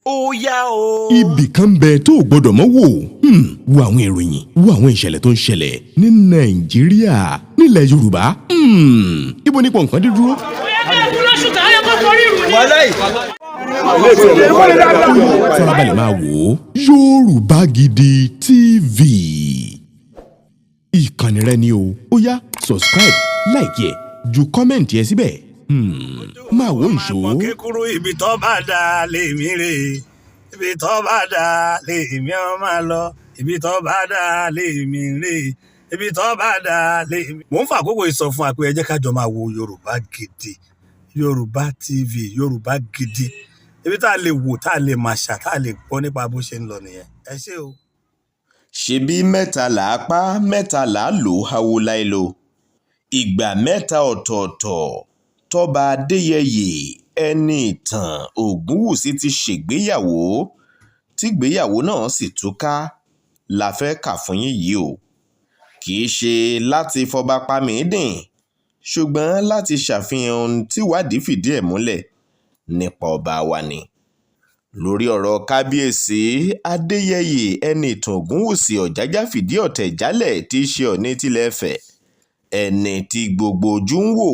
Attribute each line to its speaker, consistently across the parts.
Speaker 1: ó yá o.
Speaker 2: ibì kan bẹ tó o gbọdọ̀ mọ́ wò wo àwọn ìròyìn wo àwọn ìṣẹ̀lẹ̀ tó ń ṣẹlẹ̀ ní nàìjíríà nílẹ̀ yorùbá ibo ní pọ̀nkan dé dúró. farabalẹ̀ máa wò ó Yorùbá Gidi TV ìkànnì rẹ ni ó yá subscribe like ẹ ju kọ́mẹ̀ntì ẹ síbẹ̀ máa wò ìṣó.
Speaker 1: ọmọ kékeré ibi tó bá dá lèmi rè ibi tó bá dá lèmi ọ máa lọ ibi tó bá dá lèmi rè ibi tó bá dá lèmi. mò ń fa àkókò ìsọ fún wa pé ẹ jẹ́ ká jọ máa wo Yorùbá Gidi Yorùbá TV Yorùbá Gidi ibi tá a lè wò tá a lè máa ṣà tá a lè gbọ́ nípa bó ṣe ń lọ nìyẹn ẹ ṣé o.
Speaker 3: ṣebí mẹ́ta là á pa mẹ́ta là á lò áwo láìlo ìgbà mẹ́ta ọ̀tọ̀ọ̀tọ̀ tọ́ba adéyẹyè ẹni ìtàn ògúnwùsì ti ṣègbéyàwó tígbéyàwó náà sì túká la fẹ́ kà fún yín yìí o kì í ṣe láti fọba pamídìn ṣùgbọ́n láti ṣàfihàn ohun tíwádìí fìdí ẹ̀ múlẹ̀ nípa ọba wa ni lórí ọ̀rọ̀ kábíyèsí adéyẹyè ẹni ìtàn ògúnwùsì ọ̀jájá fìdí ọ̀tẹ̀ jálẹ̀ tí í ṣe ọ̀ní tilẹ̀ Ifẹ̀ ẹni tí gbogbo ojú ń wò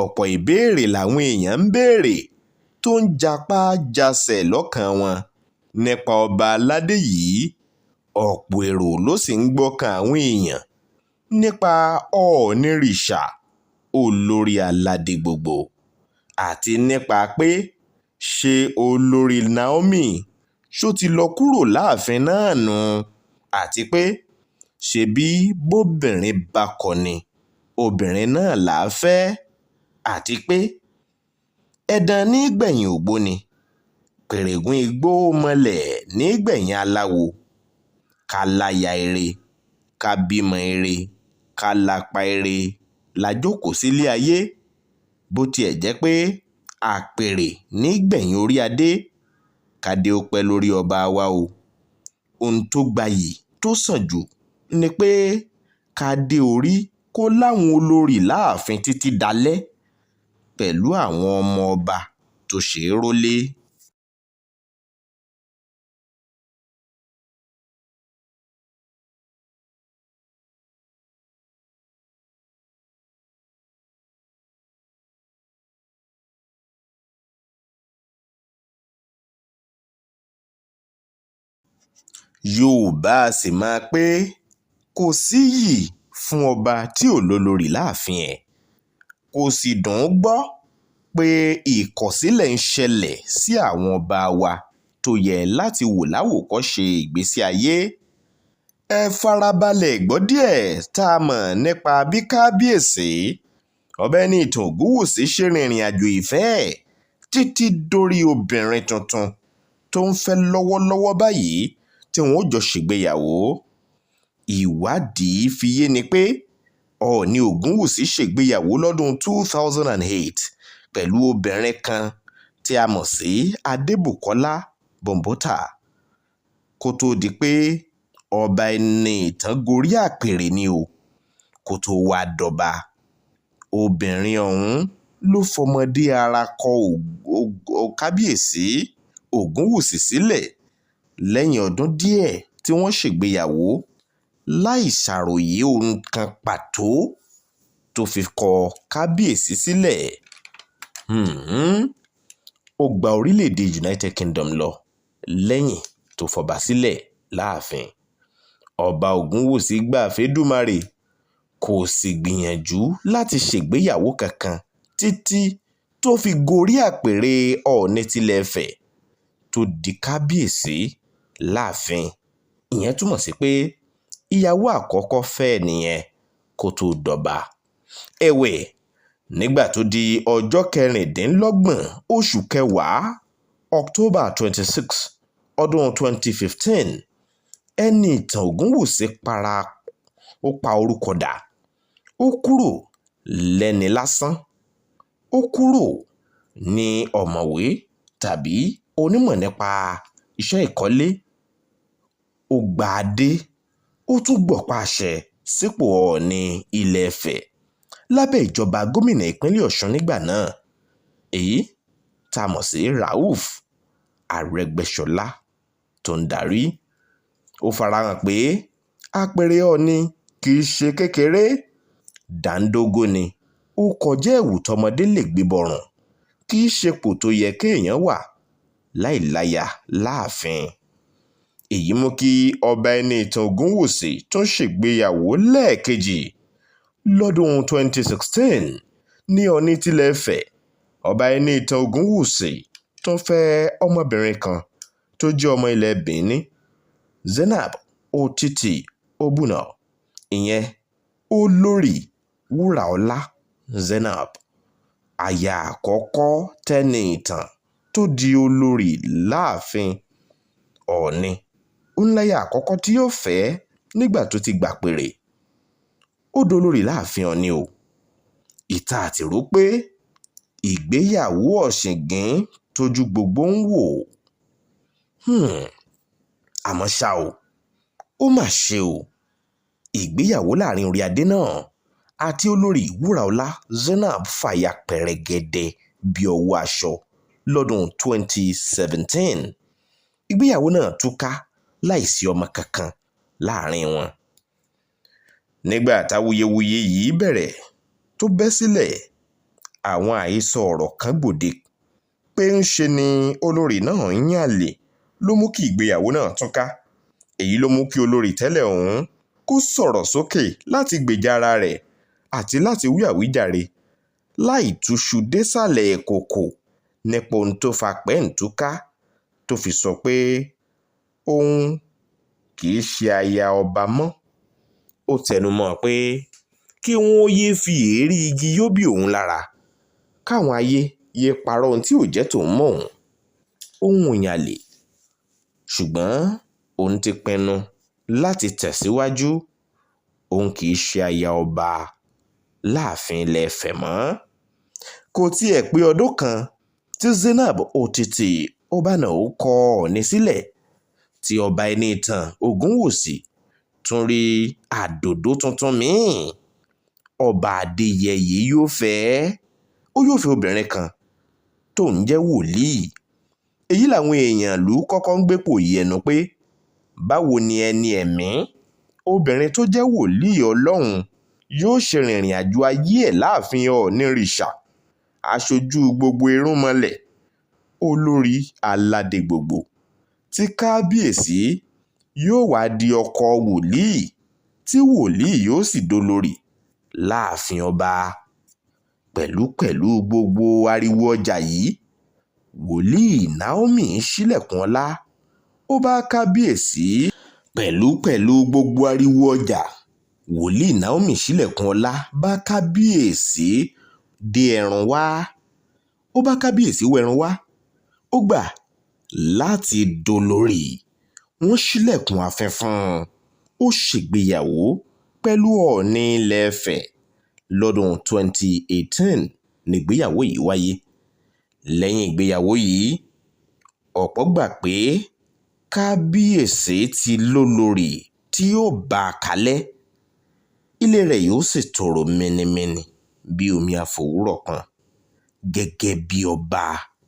Speaker 3: ọ̀pọ̀ ìbéèrè làwọn èèyàn ń béèrè tó ń japá jasẹ̀ lọ́kàn wọn nípa ọba aládé yìí ọ̀pọ̀ èrò ló sì ń gbọ́kàn àwọn èèyàn nípa ọ̀ọ́nìrìṣà olórí aládé gbogbo àti nípa pé ṣé olórí Naomi ṣó ti lọ kúrò láàfin náà nù àti pé ṣebí bóbìnrin bá kọni obìnrin náà là á fẹ́ àti pé ẹ̀dàn nígbẹ̀yìn ògbóni pèrègùn igbó mọ́lẹ̀ nígbẹ̀yìn aláwo ká láya ire ká bímọ ire ká lápá ire lájókòó sílé ayé bó tiẹ̀ jẹ́ pé àpèrè nígbẹ̀yìn orí adé kádé ó pẹ́ lórí ọba wa o ohun tó gbayì tó sàn jù ni pé kádé orí kó láwọn olórí láàfin títí dalẹ́ pẹ̀lú àwọn ọmọ ọba tó ṣe é rólé. Yorùbá sì máa pé kò síyì fún ọba tí ò lólórí láàfin ẹ̀ kò sì dùn ún gbọ́ pé ìkọ̀sílẹ̀ ń ṣẹlẹ̀ sí àwọn ọba wa tó yẹ láti wò láwòkọ́ṣe ìgbésí ayé ẹ farabalẹ̀ gbọ́ díẹ̀ tá a mọ̀ nípa bí kábíyèsí ọ̀gbẹ́ni ìtàn ògúnwùsì ṣe rìnrìn àjò ìfẹ́ ẹ̀ títí dórí obìnrin tuntun tó ń fẹ́ lọ́wọ́lọ́wọ́ báyìí tí wọ́n ó jọ ṣègbéyàwó ìwádìí fi yé ni pé ọ̀ọ̀ni ògúnwùsì ṣègbéyàwó lọ́dún 2008 pẹ̀lú obìnrin kan tí a mọ̀ sí adébùkọ́lá bọ̀m̀bọ́tà kó tó di pé ọba ẹni ìtàn gorí àpèrè ni o kó tó wá dọba obìnrin ọ̀hún ló fọmọdé ara kọ kábíyèsí ògúnwùsì sílẹ̀ lẹ́yìn ọdún díẹ̀ tí wọ́n ṣègbéyàwó láì ṣàròyé ohun kan pàtó tó fi kọ kábíyèsí sílẹ̀ ó gba orílẹ̀-èdè United Kingdom lọ lẹ́yìn tó fọba sílẹ̀ láàfin ọba ògúnwùsì gbà fẹ́dùmarè kò sì gbìyànjú láti ṣègbéyàwó kankan títí tó fi gorí àpèrè ọ̀ọ̀ni tilẹ̀ Ifẹ̀ tó di kábíyèsí láàfin ìyẹn túmọ̀ sí pé ìyàwó àkọ́kọ́ fẹ́ nìyẹn kó tó dọba ẹ̀wẹ̀ nígbà tó di ọjọ́ kẹrìndínlọ́gbọ̀n oṣù kẹwàá October 26 ọdún 2015 ẹni ìtàn ògúnwùsì pa orúkọ dà ó kúrò lẹ́ni lásán ó kúrò ní ọ̀mọ̀wé tàbí onímọ̀ nípa iṣẹ́ ìkọ́lé ó gba adé ó tún gbọ̀pá àṣẹ sípò ọ̀ọ̀ni ilẹ̀ Ifẹ̀ lábẹ́ ìjọba gómìnà ìpínlẹ̀ Ọ̀ṣun nígbà náà èyí tá a mọ̀ sí Rauf Arẹ́gbẹ́ṣọlá tó ń darí. Ó farahàn pé àpèrè Ọọ̀ni kì í ṣe kékeré, dàńdógó ni, ó kọjá ẹ̀wù tọmọdé lè gbé bọ̀rùn, kì í ṣepò tó yẹ kéèyàn wà láìláya láàfin. Èyí mú kí ọba Ẹniìtàn Ògúnwùsì tún ṣègbéyàwó lẹ́ẹ̀kejì lọ́dún 2016 ní Ọọ̀ni tilẹ̀ Ifẹ̀. Ọba Ẹniìtàn Ògúnwùsì tún fẹ́ ọmọbìnrin kan tó jẹ́ ọmọ ilẹ̀ Benin, Zainab Otiti Obuna, ìyẹn Olórí Wúràọlá Zainab, aya àkọ́kọ́ tẹ́nìtàn tó di olórí láàfin Ọọ̀ni. Ó ń láya àkọ́kọ́ tí yóò fẹ́ nígbà tó ti gbàpèrè. Ó dolórí láàfin Ọọ̀ni o. Ìta àti rò pé ìgbéyàwó ọ̀ṣìngín tójú gbogbo ń wò. Àmọ́ ṣá o, ó mà ṣe o. Ìgbéyàwó láàrin orí adé náà àti olórí Wúràọlá Zainab fàya pẹ̀rẹ̀gẹ̀dẹ̀ bí ọwọ́ aṣọ lọ́dún 2017. Ìgbéyàwó náà túká láìsí ọmọ kankan láàrin wọn. Nígbà táwuyewuye yìí bẹ̀rẹ̀ tó bẹ́ sílẹ̀, àwọn àhesọ ọ̀rọ̀ kan gbòde pé ń ṣe ni olórí náà ń yàn àlè ló mú kí ìgbéyàwó náà túká. Èyí ló mú kí olórí tẹ́lẹ̀ ọ̀hún kó sọ̀rọ̀ sókè láti gbèjà ara rẹ̀ àti láti wí àwíjàre láì túṣu désàlẹ̀ kòkò nípa ohun tó fa pẹ́ǹtúká tó fi sọ pé òun kì í ṣe aya ọba mọ́. Ó tẹnumọ́ pé kí wọ́n yéé fi èérí igi yó bí òun lára, káwọn ayé yéé parọ́ ohun tí ò jẹ́ tòun mọ́ òun. Òun ò yàn àlè, ṣùgbọ́n òun ti pinnu láti tẹ̀síwájú. Òun kì í ṣe aya ọba láàfin ilẹ̀ Ifẹ̀ mọ́. Kò tiẹ̀ pé ọdún kan tí Zainab Otiti Obana ó kọ Ọọ̀ni sílẹ̀ tí ọba Ẹniìtàn Ògúnwùsì tún rí àdòdó tuntun míì. Ọba Adéyẹyè yóò fẹ́ obìnrin kan tó ń jẹ́ wòlíì. Èyí làwọn èèyàn ìlú kọ́kọ́ ń gbépò yẹnu pé báwo ni ẹni ẹ̀mí, obìnrin tó jẹ́ wòlíì Ọlọ́run, yóò ṣe rìnrìn àjò ayé ẹ̀ láàfin Ọọ̀nìrìṣà, aṣojú gbogbo irúnmọlẹ̀, olórí aládé gbogbo, tí kábíyèsí yóò wá di ọkọ wòlíì, tí wòlíì yóò sì dolórí láàfin ọba. Pẹ̀lú gbogbo ariwo ọjà yìí, wòlíì Naomi ṣílẹ̀kùn ọlá ó bá kábíyèsí. Pẹ̀lú gbogbo ariwo ọjà, wòlíì Naomi ṣílẹ̀kùn ọlá bá kábíyèsí dé ẹ̀rùn wá. Ó bá kábíyèsí wẹ̀rùn wá, ó gbà láti dolórí. Wọ́n ṣílẹ̀kùn ààfin fún un. Ó ṣègbéyàwó pẹ̀lú Ọọ̀ni ilẹ̀ Ifẹ̀. Lọ́dún 2018 nígbéyàwó yìí wáyé. Lẹ́yìn ìgbéyàwó yìí, ọ̀pọ̀ gbà pé kábíyèsí ti lólórí tí yóò bá a kalẹ̀. Ilé rẹ̀ yóò sì tòrò mẹ́nimẹ́ni bí omi àfòwúrọ̀ kan, gẹ́gẹ́ bí ọba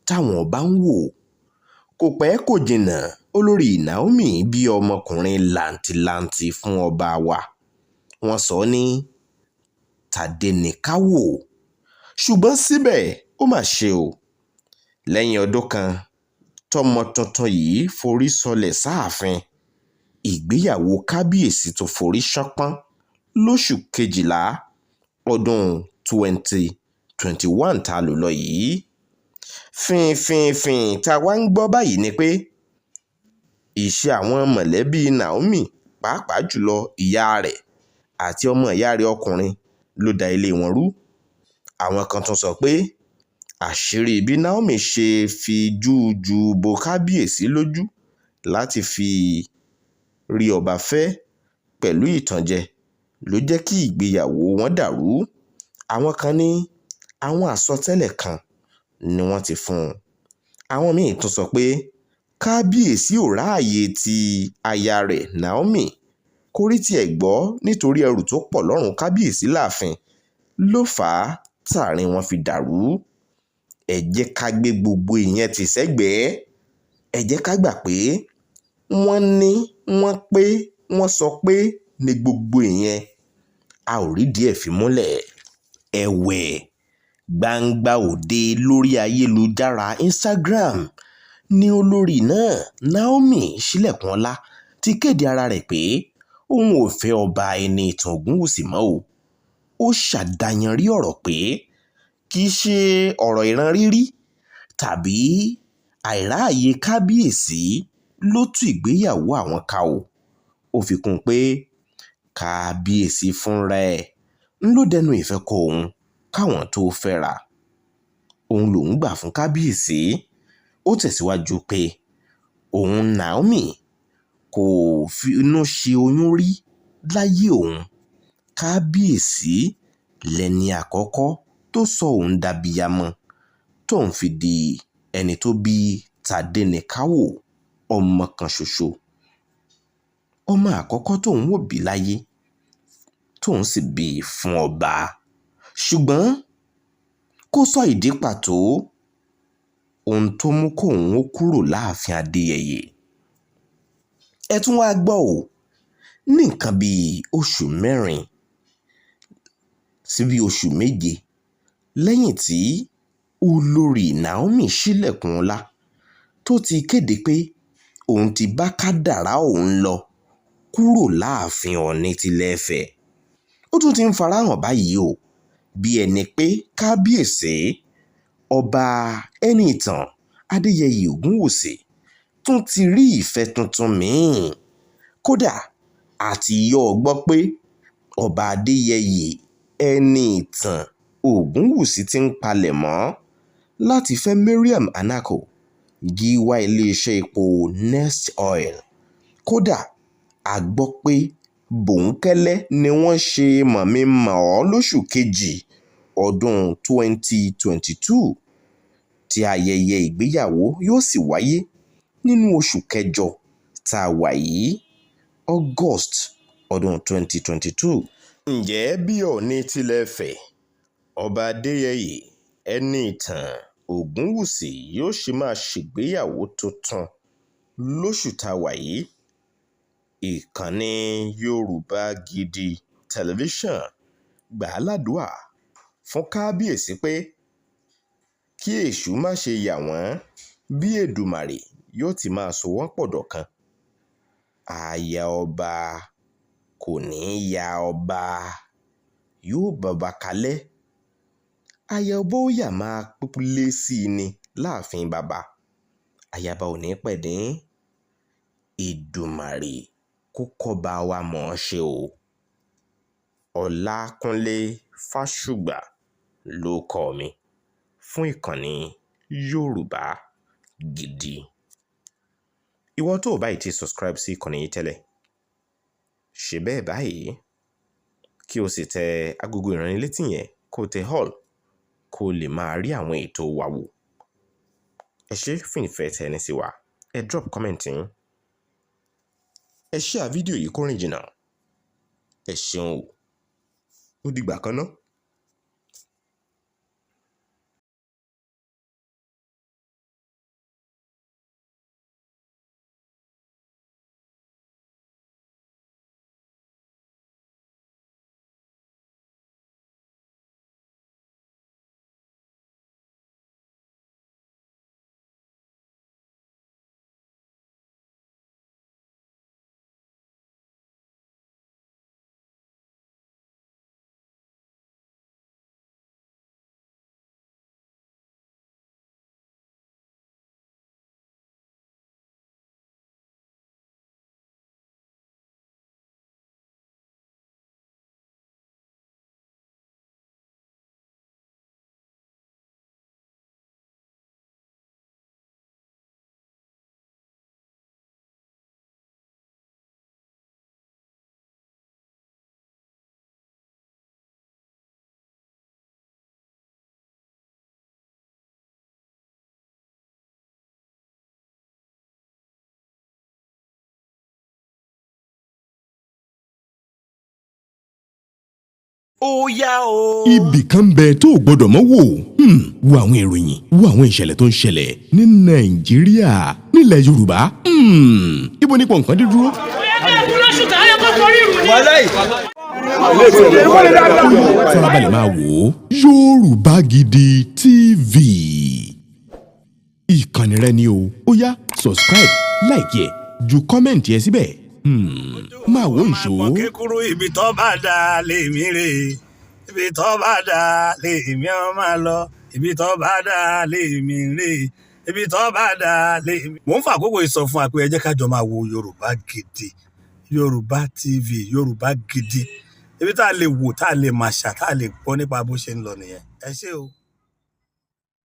Speaker 3: táwọn ọba ń wò. Kò pẹ́ kò jìnnà, olórí Naomi bí ọmọkùnrin làǹtìlanti fún ọba wa. Wọ́n sọ ní Tàdénìkáwò. Ṣùgbọ́n síbẹ̀ ó mà ṣe o. Lẹ́yìn ọdún kan tọmọ tuntun yìí forí sọlẹ̀ sáàfin, ìgbéyàwó kábíyèsí tó forí ṣánpọ́n lóṣù kejìlá ọdún 2021 tá a lò lọ yìí. Fínfínfín tá a wá ń gbọ́ báyìí ni pé ìṣe àwọn mọ̀lẹ́bí Naomi, pàápàá jùlọ ìyá rẹ̀ àti ọmọ ìyá rẹ̀ ọkùnrin, ló da ilé wọn rú. Àwọn kan tún sọ pé àṣírí bí Naomi ṣe fi júùjù bo kábíyèsí lójú láti fi rí ọba fẹ́ pẹ̀lú ìtànjẹ ló jẹ́ kí ìgbéyàwó wọn dàrú. Àwọn kan ní àwọn àsọtẹ́lẹ̀ kan ni wọ́n ti fún un. Àwọn míì tún sọ pé kábíyèsí ò ráàyè ti aya rẹ̀ Naomi kó rí tiẹ̀ gbọ́ nítorí ẹrù tó pọ̀ lọ́rùn kábíyèsí láàfin ló fà á tààrin wọn fi dàrú. Ẹ jẹ́ ká gbé gbogbo ìyẹn tì sẹ́gbẹ̀ẹ́. ẹ jẹ́ ká gbà pé wọ́n ní wọ́n pé wọ́n sọ pé ní gbogbo ìyẹn a ò rí díẹ̀ fi múlẹ̀. ẹ̀wẹ̀ gbangba òde lórí ayélujára Instagram ni olórí náà Naomi Sílẹ̀kùnọlá ti kéde ara rẹ̀ pé òun ò fẹ́ ọba Ẹniìtàn Ògúnwùsì mọ́ o. ó ṣàdáyanrí ọ̀rọ̀ pé kì í ṣe ọ̀rọ̀ ìran rírí tàbí àìráàyè kábíyèsí ló tú ìgbéyàwó àwọn ká o. ó fi kún un pé kábíyèsí fúnra ẹ̀ ń ló dẹnu ìfẹ́ kọ òun káwọn tó fẹ́ra. òun lòún gbà fún kábíyèsí. ó tẹ̀síwájú pé òun Naomi kò finú ṣe oyún rí láyé òun. kábíyèsí lẹni àkọ́kọ́ tó sọ òun dàbíyamọ tóun fi di ẹni tó bí Tádéníkáwò ọmọ kan ṣoṣo. ọmọ àkọ́kọ́ tóun wò bí láyé tóun sì bí fún ọba. ṣùgbọ́n kò sọ ìdí pàtó ohun tó mú kóun ó kúrò láàfin Adéyẹyè. ẹ tún wá gbọ́ ò ní nǹkan bíi oṣù mẹ́rin sí bíi oṣù méje lẹ́yìn tí olórí Naomi Sílẹ̀kùnọlá tó ti kéde pé òun ti bá kádàrá òun lọ kúrò láàfin Ọọ̀ni tilẹ̀ Ifẹ̀. ó tún ti ń farahàn báyìí o bí ẹni pé kábíyèsí ọba Ẹniìtàn Adéyẹyè Ògúnwùsì tún ti rí ìfẹ́ tuntun míì. kódà àti yọ ọ gbọ́ pé ọba Adéyẹyè Ẹniìtàn Ògúnwùsì ti ń palẹ̀ mọ́ láti fẹ́ Mariam Anako gíwá iléeṣẹ́ epo Next Oil. kódà a gbọ́ pé bòńkẹ́lẹ́ ni wọ́n ṣe mọ̀mí-mọ̀-ọ́ lóṣù kejì ọdún 2022 tí ayẹyẹ ìgbéyàwó yóò sì wáyé nínú oṣù kẹjọ tá a wà yìí August ọdún 2022. ǹjẹ́ bí Ọọ̀ni tilẹ̀ Ifẹ̀ ọba Adéyẹyè Ẹniìtàn Ògúnwùsì yóò ṣe máa ṣègbéyàwó tuntun lóṣù tá a wà yìí? ìkànnì Yorùbá Gidi tẹlifíṣàn gbà á ládùúà fún kábíyèsí pé kí èṣù má ṣe yà wọ́n bí Èdùmàrè yóò ti máa so wọ́n pọ̀ dọ̀kan. aya ọba kò ní í ya ọba yóò bọba kalẹ̀. aya ọba ó yà máa pípúlé sí i ní láàfin bàbá. ayaba ò ní pẹ̀dín. Èdùmàrè kó kọ́ba wa mọ̀ ọ́n ṣe o. Ọlákúnlé Fásùgbà ló kọ mi fún ìkànnì Yorùbá Gidi. ìwọ tó o báyìí ti subscribe sí ìkànnì yìí tẹ́lẹ̀ ṣe bẹ́ẹ̀ báyìí kí o sì tẹ agogo ìránnilétí yẹn kó o tẹ all kó o lè máa rí àwọn ètò wa wò. ẹ ṣé fún ìfẹ́ tẹ́ ní sí wa. ẹ drop comment yín. ẹ share fídíò yìí kó rìn jìnnà. ẹ ṣeun o. ó dìgbà kan náà. ó yá o.
Speaker 2: ibì kan bẹ tó o gbọdọ̀ mọ́ wò wo àwọn ìròyìn wo àwọn ìṣẹ̀lẹ̀ tó ń ṣẹlẹ̀ ní Nàìjíríà nílẹ̀ Yorùbá ibo ní pọ̀nkan dídúró. farabalẹ̀ máa wò ó Yorùbá Gidi TV ìkànnì rẹ ni o ó yá subscribe like ẹ ju kọ́mẹ̀ntì ẹ síbẹ̀ máa wò ń ṣó.
Speaker 1: kíkúrú ibi tó bá dá lèmi rè ibi tó bá dá lèmi ó máa lọ ibi tó bá dá lèmi rè ibi tó bá dá lèmi. mò ń fa àkókò ìsọfún àpò ẹ jẹ́ ká jọ máa wo Yorùbá Gidi Yorùbá TV Yorùbá Gidi ibi tá a lè wò tá a lè máa ṣà tá a lè gbọ́ nípa bó ṣe ń lọ nìyẹn ẹ ṣé o.